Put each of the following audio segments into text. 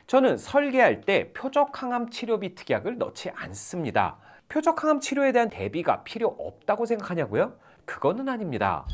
저는 설계할 때 표적항암 치료비 특약을 넣지 않습니다. 표적항암 치료에 대한 대비가 필요 없다고 생각하냐고요? 그거는 아닙니다.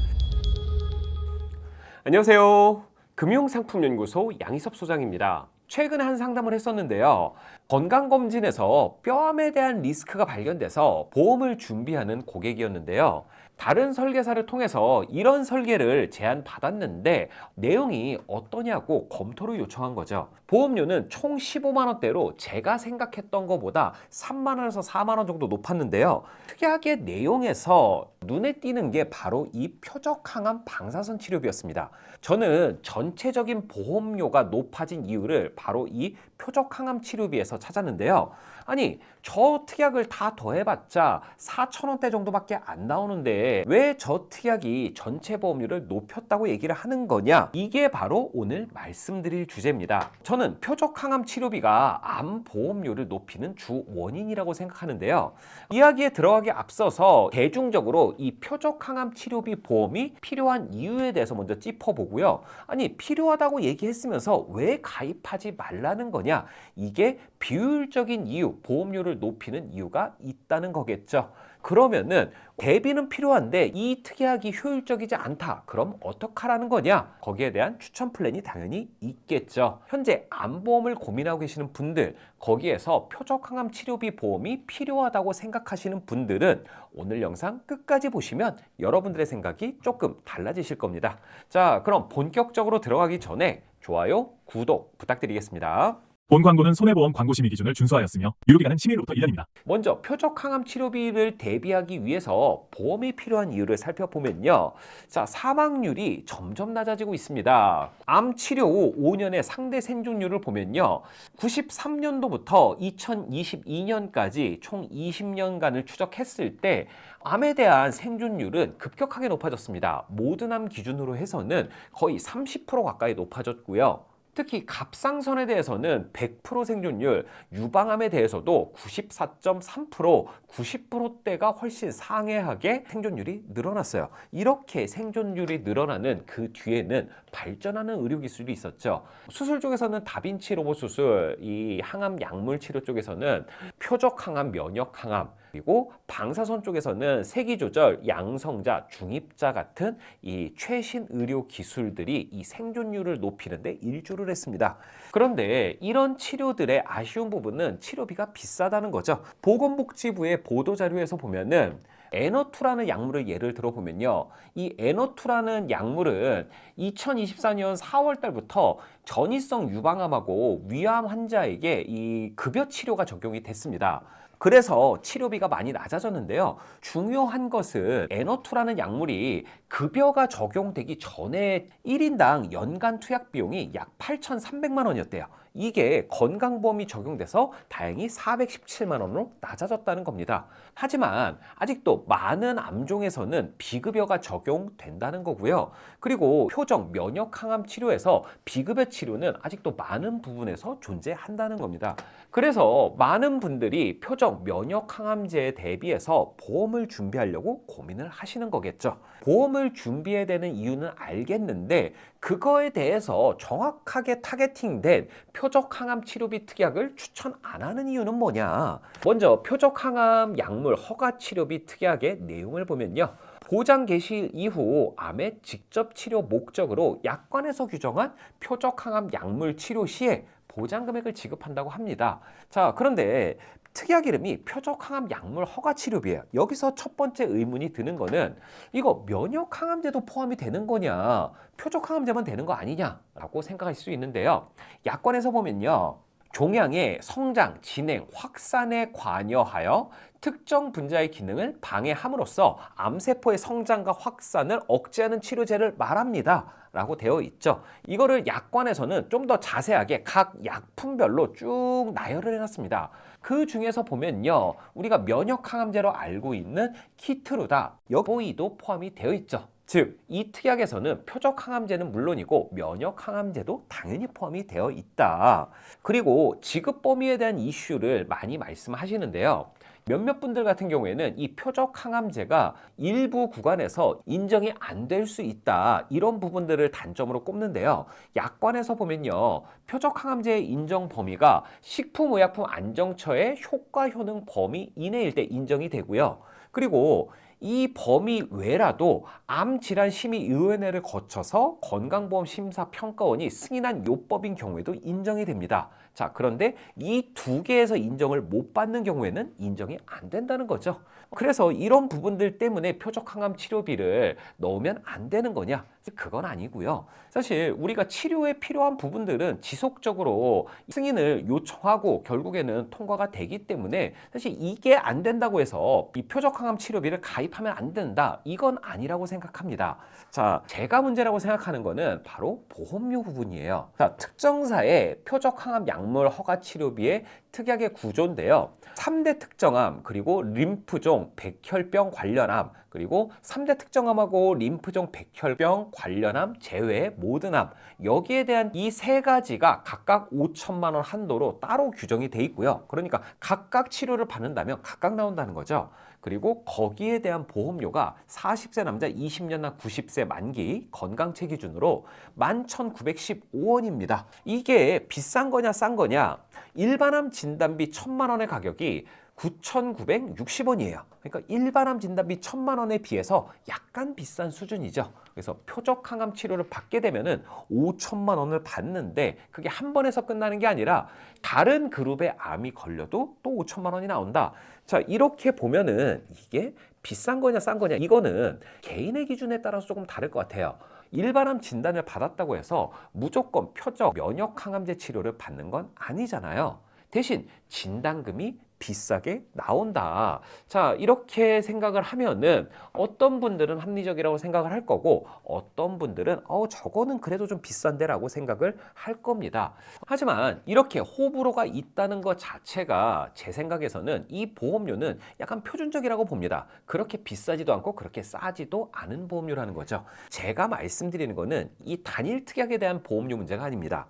안녕하세요. 금융상품연구소 양희섭 소장입니다. 최근에 한 상담을 했었는데요. 건강검진에서 뼈암에 대한 리스크가 발견돼서 보험을 준비하는 고객이었는데요. 다른 설계사를 통해서 이런 설계를 제안받았는데 내용이 어떠냐고 검토를 요청한 거죠. 보험료는 총 15만 원대로 제가 생각했던 것보다 3만 원에서 4만 원 정도 높았는데요. 특이하게 내용에서 눈에 띄는 게 바로 이 표적항암 방사선 치료비였습니다. 저는 전체적인 보험료가 높아진 이유를 바로 이 표적항암 치료비에서 찾았는데요. 아니, 저 특약을 다 더해봤자 4천 원대 정도밖에 안 나오는데 왜 저 특약이 전체 보험료를 높였다고 얘기를 하는 거냐? 이게 바로 오늘 말씀드릴 주제입니다. 저는 표적항암 치료비가 암 보험료를 높이는 주 원인이라고 생각하는데요. 이야기에 들어가기 앞서서 대중적으로 이 표적항암 치료비 보험이 필요한 이유에 대해서 먼저 짚어보고요. 아니, 필요하다고 얘기했으면서 왜 가입하지 말라는 거냐? 이게 비효율적인 이유, 보험료를 높이는 이유가 있다는 거겠죠. 그러면은 대비는 필요한데 이 특약이 효율적이지 않다. 그럼 어떡하라는 거냐? 거기에 대한 추천 플랜이 당연히 있겠죠. 현재 암보험을 고민하고 계시는 분들, 거기에서 표적항암 치료비 보험이 필요하다고 생각하시는 분들은 오늘 영상 끝까지 보시면 여러분들의 생각이 조금 달라지실 겁니다. 자, 그럼 본격적으로 들어가기 전에 좋아요, 구독 부탁드리겠습니다. 본 광고는 손해보험 광고심의 기준을 준수하였으며 유효기간은 10일부터 1년입니다. 먼저 표적항암 치료비를 대비하기 위해서 보험이 필요한 이유를 살펴보면요. 자, 사망률이 점점 낮아지고 있습니다. 암 치료 후 5년의 상대 생존율을 보면요. 93년도부터 2022년까지 총 20년간을 추적했을 때 암에 대한 생존율은 급격하게 높아졌습니다. 모든 암 기준으로 해서는 거의 30% 가까이 높아졌고요. 특히 갑상선에 대해서는 100% 생존율, 유방암에 대해서도 94.3%, 90%대가 훨씬 상회하게 생존율이 늘어났어요. 이렇게 생존율이 늘어나는 그 뒤에는 발전하는 의료기술이 있었죠. 수술 쪽에서는 다빈치 로봇 수술, 이 항암 약물 치료 쪽에서는 표적항암, 면역항암, 그리고 방사선 쪽에서는 세기조절, 양성자, 중입자 같은 이 최신 의료 기술들이 이 생존율을 높이는 데 일조를 했습니다. 그런데 이런 치료들의 아쉬운 부분은 치료비가 비싸다는 거죠. 보건복지부의 보도자료에서 보면은 에너투라는 약물을 예를 들어보면요. 이 에너투라는 약물은 2024년 4월 달부터 전이성 유방암하고 위암 환자에게 이 급여 치료가 적용이 됐습니다. 그래서 치료비가 많이 낮아졌는데요. 중요한 것은 에너투라는 약물이 급여가 적용되기 전에 1인당 연간 투약 비용이 약 8,300만 원이었대요. 이게 건강보험이 적용돼서 다행히 417만 원으로 낮아졌다는 겁니다. 하지만 아직도 많은 암종에서는 비급여가 적용된다는 거고요. 그리고 표적 면역항암 치료에서 비급여 치료는 아직도 많은 부분에서 존재한다는 겁니다. 그래서 많은 분들이 표적 면역항암제에 대비해서 보험을 준비하려고 고민을 하시는 거겠죠. 보험을 준비해야 되는 이유는 알겠는데 그거에 대해서 정확하게 타겟팅된 표적항암 치료비 특약을 추천 안 하는 이유는 뭐냐? 먼저 표적항암 약물 허가 치료비 특약의 내용을 보면요. 보장 개시 이후 암의 직접 치료 목적으로 약관에서 규정한 표적항암 약물 치료 시에 보장 금액을 지급한다고 합니다. 자, 그런데 특약 이름이 표적항암 약물 허가 치료비예요. 여기서 첫 번째 의문이 드는 거는 이거 면역항암제도 포함이 되는 거냐, 표적항암제만 되는 거 아니냐라고 생각할 수 있는데요. 약관에서 보면요. 종양의 성장, 진행, 확산에 관여하여 특정 분자의 기능을 방해함으로써 암세포의 성장과 확산을 억제하는 치료제를 말합니다. 라고 되어 있죠. 이거를 약관에서는 좀 더 자세하게 각 약품별로 쭉 나열을 해놨습니다. 그 중에서 보면요. 우리가 면역항암제로 알고 있는 키트루다, 여보이도 포함이 되어 있죠. 즉, 이 특약에서는 표적항암제는 물론이고 면역항암제도 당연히 포함이 되어 있다. 그리고 지급 범위에 대한 이슈를 많이 말씀하시는데요. 몇몇 분들 같은 경우에는 이 표적 항암제가 일부 구간에서 인정이 안 될 수 있다, 이런 부분들을 단점으로 꼽는데요. 약관에서 보면요, 표적 항암제의 인정 범위가 식품의약품안정처의 효과 효능 범위 이내일 때 인정이 되고요. 그리고 이 범위 외라도 암질환심의위원회를 거쳐서 건강보험심사평가원이 승인한 요법인 경우에도 인정이 됩니다. 자, 그런데 이 두 개에서 인정을 못 받는 경우에는 인정이 안 된다는 거죠. 그래서 이런 부분들 때문에 표적 항암 치료비를 넣으면 안 되는 거냐? 그건 아니고요. 사실 우리가 치료에 필요한 부분들은 지속적으로 승인을 요청하고 결국에는 통과가 되기 때문에 사실 이게 안 된다고 해서 이 표적 항암 치료비를 가입하면 안 된다, 이건 아니라고 생각합니다. 자, 제가 문제라고 생각하는 거는 바로 보험료 부분이에요. 자, 특정사의 표적 항암 약물 허가 치료비의 특약의 구조인데요. 3대 특정암, 그리고 림프종, 백혈병 관련암, 그리고 3대 특정암하고 림프종, 백혈병 관련암 제외의 모든 암, 여기에 대한 이 세 가지가 각각 5천만 원 한도로 따로 규정이 돼 있고요. 그러니까 각각 치료를 받는다면 각각 나온다는 거죠. 그리고 거기에 대한 보험료가 40세 남자 20년 나 90세 만기 건강체 기준으로 11,915원입니다. 이게 비싼 거냐 싼 거냐? 일반암 진단비 1,000만 원의 가격이 9,960원이에요. 그러니까 일반암 진단비 1,000만 원에 비해서 약간 비싼 수준이죠. 그래서 표적 항암 치료를 받게 되면은 5천만 원을 받는데, 그게 한 번에서 끝나는 게 아니라 다른 그룹의 암이 걸려도 또 5천만 원이 나온다. 자, 이렇게 보면은 이게 비싼 거냐 싼 거냐, 이거는 개인의 기준에 따라서 조금 다를 것 같아요. 일반암 진단을 받았다고 해서 무조건 표적 면역 항암제 치료를 받는 건 아니잖아요. 대신 진단금이 비싸게 나온다. 자, 이렇게 생각을 하면은 어떤 분들은 합리적이라고 생각을 할 거고, 어떤 분들은 저거는 그래도 좀 비싼데 라고 생각을 할 겁니다. 하지만 이렇게 호불호가 있다는 것 자체가 제 생각에서는 이 보험료는 약간 표준적이라고 봅니다. 그렇게 비싸지도 않고 그렇게 싸지도 않은 보험료라는 거죠. 제가 말씀드리는 거는 이 단일 특약에 대한 보험료 문제가 아닙니다.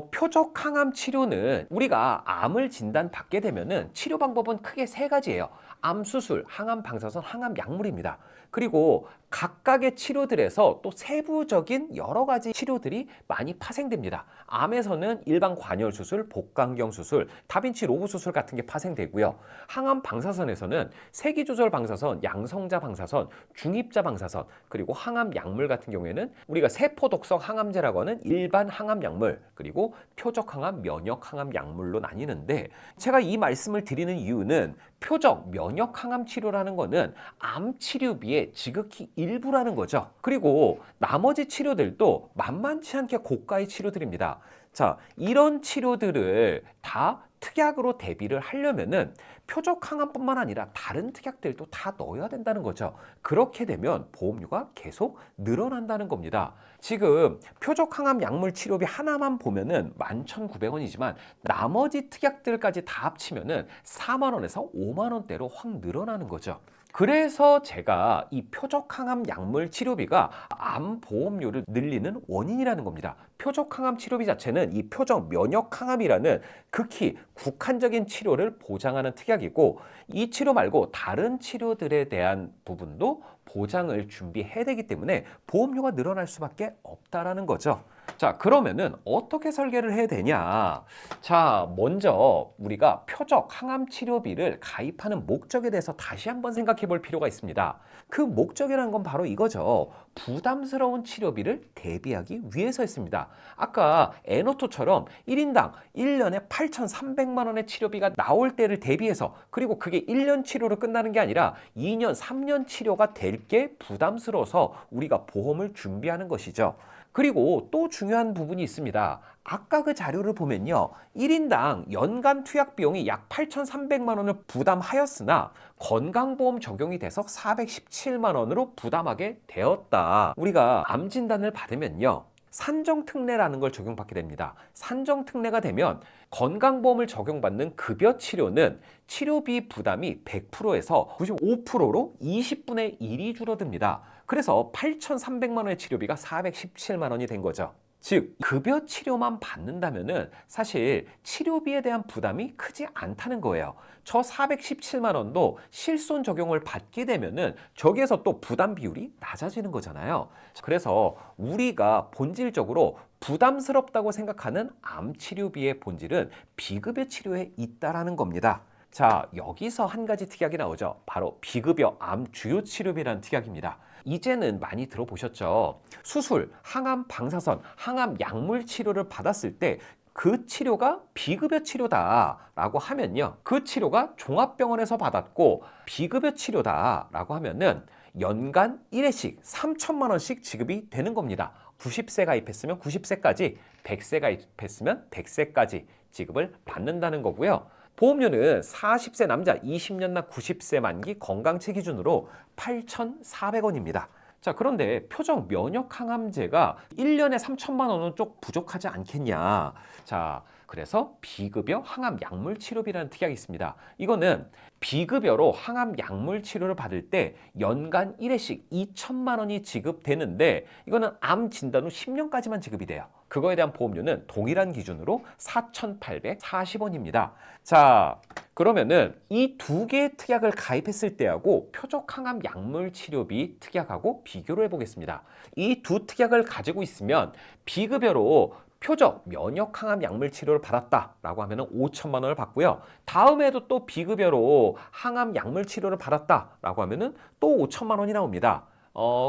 표적 항암 치료는 우리가 암을 진단받게 되면은 치료 방법은 크게 세 가지예요. 암 수술, 항암 방사선, 항암 약물입니다. 그리고 각각의 치료들에서 또 세부적인 여러 가지 치료들이 많이 파생됩니다. 암에서는 일반 관열 수술, 복강경 수술, 다빈치 로브 수술 같은 게 파생되고요. 항암 방사선에서는 세기조절 방사선, 양성자 방사선, 중입자 방사선, 그리고 항암 약물 같은 경우에는 우리가 세포독성 항암제라고 하는 일반 항암 약물, 그리고 표적 항암, 면역 항암 약물로 나뉘는데, 제가 이 말씀을 드리는 이유는 표적 면역 항암 치료라는 거는 암 치료비의 지극히 일부라는 거죠. 그리고 나머지 치료들도 만만치 않게 고가의 치료들입니다. 자, 이런 치료들을 다 특약으로 대비를 하려면은 표적 항암뿐만 아니라 다른 특약들도 다 넣어야 된다는 거죠. 그렇게 되면 보험료가 계속 늘어난다는 겁니다. 지금 표적 항암 약물 치료비 하나만 보면은 11,900원이지만 나머지 특약들까지 다 합치면은 4만 원에서 5만 원대로 확 늘어나는 거죠. 그래서 제가 이 표적 항암 약물 치료비가 암 보험료를 늘리는 원인이라는 겁니다. 표적 항암 치료비 자체는 이 표적 면역 항암이라는 극히 국한적인 치료를 보장하는 특약이고, 이 치료 말고 다른 치료들에 대한 부분도 보장을 준비해야 되기 때문에 보험료가 늘어날 수밖에 없다라는 거죠. 자, 그러면은 어떻게 설계를 해야 되냐? 자, 먼저 우리가 표적 항암 치료비를 가입하는 목적에 대해서 다시 한번 생각해 볼 필요가 있습니다. 그 목적이라는 건 바로 이거죠. 부담스러운 치료비를 대비하기 위해서였습니다. 아까 에노토처럼 1인당 1년에 8,300만 원의 치료비가 나올 때를 대비해서, 그리고 그게 1년 치료로 끝나는 게 아니라 2년, 3년 치료가 될 게 부담스러워서 우리가 보험을 준비하는 것이죠. 그리고 또 중요한 부분이 있습니다. 아까 그 자료를 보면요, 1인당 연간 투약 비용이 약 8,300만 원을 부담하였으나 건강보험 적용이 돼서 417만 원으로 부담하게 되었다. 우리가 암 진단을 받으면요, 산정특례라는 걸 적용받게 됩니다. 산정특례가 되면 건강보험을 적용받는 급여 치료는 치료비 부담이 100%에서 95%로 20분의 1이 줄어듭니다. 그래서 8,300만 원의 치료비가 417만 원이 된 거죠. 즉 급여 치료만 받는다면은 사실 치료비에 대한 부담이 크지 않다는 거예요. 저 417만 원도 실손 적용을 받게 되면은 저기에서 또 부담 비율이 낮아지는 거잖아요. 그래서 우리가 본질적으로 부담스럽다고 생각하는 암 치료비의 본질은 비급여 치료에 있다라는 겁니다. 자, 여기서 한 가지 특약이 나오죠. 바로 비급여 암 주요 치료비라는 특약입니다. 이제는 많이 들어보셨죠? 수술, 항암 방사선, 항암 약물 치료를 받았을 때 그 치료가 비급여 치료다라고 하면요. 그 치료가 종합병원에서 받았고 비급여 치료다라고 하면은 연간 1회씩 3천만 원씩 지급이 되는 겁니다. 90세 가입했으면 90세까지, 100세 가입했으면 100세까지 지급을 받는다는 거고요. 보험료는 40세 남자 20년 나 90세 만기 건강체 기준으로 8,400원입니다. 자, 그런데 표적 면역 항암제가 1년에 3천만 원은 좀 부족하지 않겠냐. 자, 그래서 비급여 항암 약물 치료비라는 특약이 있습니다. 이거는 비급여로 항암 약물 치료를 받을 때 연간 1회씩 2천만 원이 지급되는데 이거는 암 진단 후 10년까지만 지급이 돼요. 그거에 대한 보험료는 동일한 기준으로 4,840원입니다. 자, 그러면은 이 두 개의 특약을 가입했을 때하고 표적 항암 약물 치료비 특약하고 비교를 해보겠습니다. 이 두 특약을 가지고 있으면 비급여로 표적 면역 항암 약물 치료를 받았다라고 하면은 5천만 원을 받고요. 다음에도 또 비급여로 항암 약물 치료를 받았다라고 하면은 또 5천만 원이 나옵니다.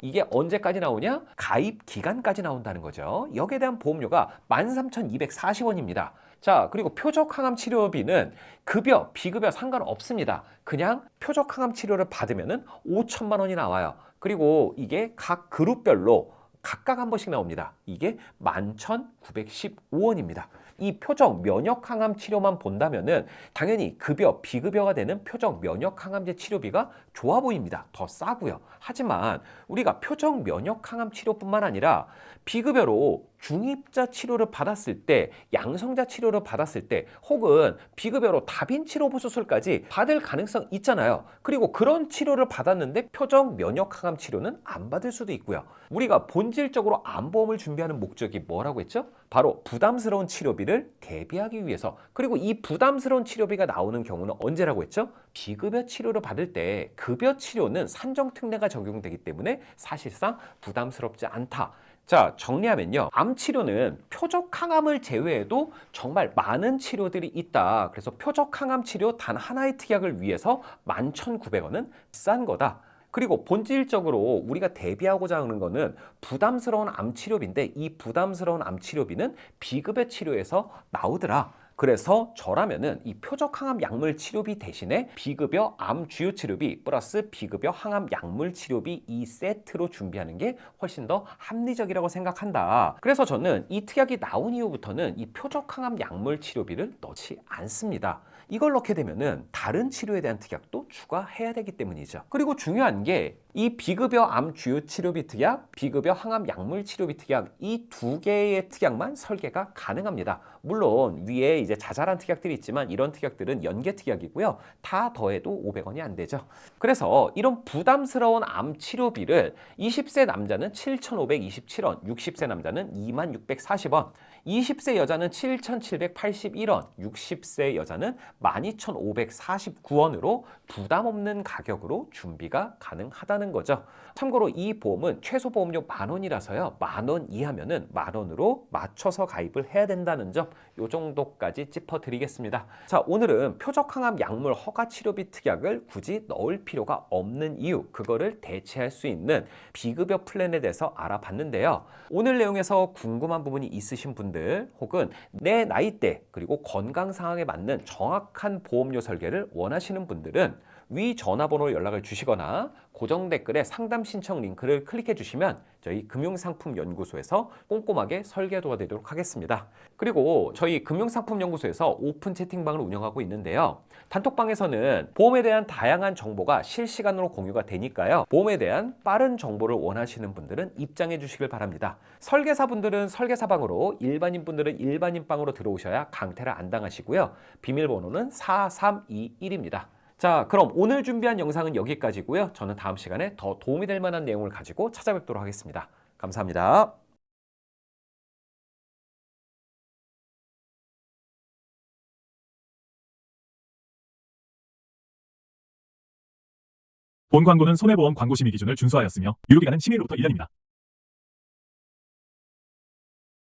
이게 언제까지 나오냐? 가입 기간까지 나온다는 거죠. 여기에 대한 보험료가 13,240원입니다. 자, 그리고 표적 항암 치료비는 급여, 비급여 상관없습니다. 그냥 표적 항암 치료를 받으면은 5천만 원이 나와요. 그리고 이게 각 그룹별로 각각 한 번씩 나옵니다. 이게 11,915원입니다. 이 표적 면역 항암 치료만 본다면은 당연히 급여, 비급여가 되는 표적 면역 항암제 치료비가 좋아 보입니다. 더 싸고요. 하지만 우리가 표적 면역 항암 치료뿐만 아니라 비급여로 중입자 치료를 받았을 때, 양성자 치료를 받았을 때, 혹은 비급여로 다빈 치료부 수술까지 받을 가능성 있잖아요. 그리고 그런 치료를 받았는데 표적 면역 항암 치료는 안 받을 수도 있고요. 우리가 본질적으로 암보험을 준비하는 목적이 뭐라고 했죠? 바로 부담스러운 치료비를 대비하기 위해서. 그리고 이 부담스러운 치료비가 나오는 경우는 언제라고 했죠? 비급여 치료를 받을 때 급여 치료는 산정특례가 적용되기 때문에 사실상 부담스럽지 않다. 자, 정리하면요. 암 치료는 표적 항암을 제외해도 정말 많은 치료들이 있다. 그래서 표적 항암 치료 단 하나의 특약을 위해서 11,900원은 비싼 거다. 그리고 본질적으로 우리가 대비하고자 하는 거는 부담스러운 암 치료비인데 이 부담스러운 암 치료비는 비급여 치료에서 나오더라. 그래서 저라면은 이 표적 항암 약물 치료비 대신에 비급여 암 주요 치료비 플러스 비급여 항암 약물 치료비 이 세트로 준비하는 게 훨씬 더 합리적이라고 생각한다. 그래서 저는 이 특약이 나온 이후부터는 이 표적 항암 약물 치료비를 넣지 않습니다. 이걸 넣게 되면은 다른 치료에 대한 특약도 추가해야 되기 때문이죠. 그리고 중요한 게 이 비급여 암 주요 치료비 특약, 비급여 항암 약물 치료비 특약 이 두 개의 특약만 설계가 가능합니다. 물론 위에 이제 자잘한 특약들이 있지만 이런 특약들은 연계 특약이고요. 다 더해도 500원이 안 되죠. 그래서 이런 부담스러운 암 치료비를 20세 남자는 7,527원, 60세 남자는 26,640원, 20세 여자는 7,781원, 60세 여자는 12,549원으로 부담 없는 가격으로 준비가 가능하다는 거죠. 참고로 이 보험은 최소 보험료 10,000원이라서요. 10,000원 이하면은 10,000원으로 맞춰서 가입을 해야 된다는 점, 요 정도까지 짚어드리겠습니다. 자, 오늘은 표적 항암 약물 허가 치료비 특약을 굳이 넣을 필요가 없는 이유, 그거를 대체할 수 있는 비급여 플랜에 대해서 알아봤는데요. 오늘 내용에서 궁금한 부분이 있으신 분들, 혹은 내 나이대 그리고 건강 상황에 맞는 정확한 보험료 설계를 원하시는 분들은 위 전화번호로 연락을 주시거나 고정 댓글에 상담 신청 링크를 클릭해 주시면 저희 금융상품연구소에서 꼼꼼하게 설계 도와드리도록 하겠습니다. 그리고 저희 금융상품연구소에서 오픈 채팅방을 운영하고 있는데요. 단톡방에서는 보험에 대한 다양한 정보가 실시간으로 공유가 되니까요. 보험에 대한 빠른 정보를 원하시는 분들은 입장해 주시길 바랍니다. 설계사분들은 설계사방으로, 일반인분들은 일반인방으로 들어오셔야 강퇴를 안 당하시고요. 비밀번호는 4321입니다. 자, 그럼 오늘 준비한 영상은 여기까지고요. 저는 다음 시간에 더 도움이 될 만한 내용을 가지고 찾아뵙도록 하겠습니다. 감사합니다. 본 광고는 손해보험 광고심의 기준을 준수하였으며 유효기간은 10일부터 1년입니다.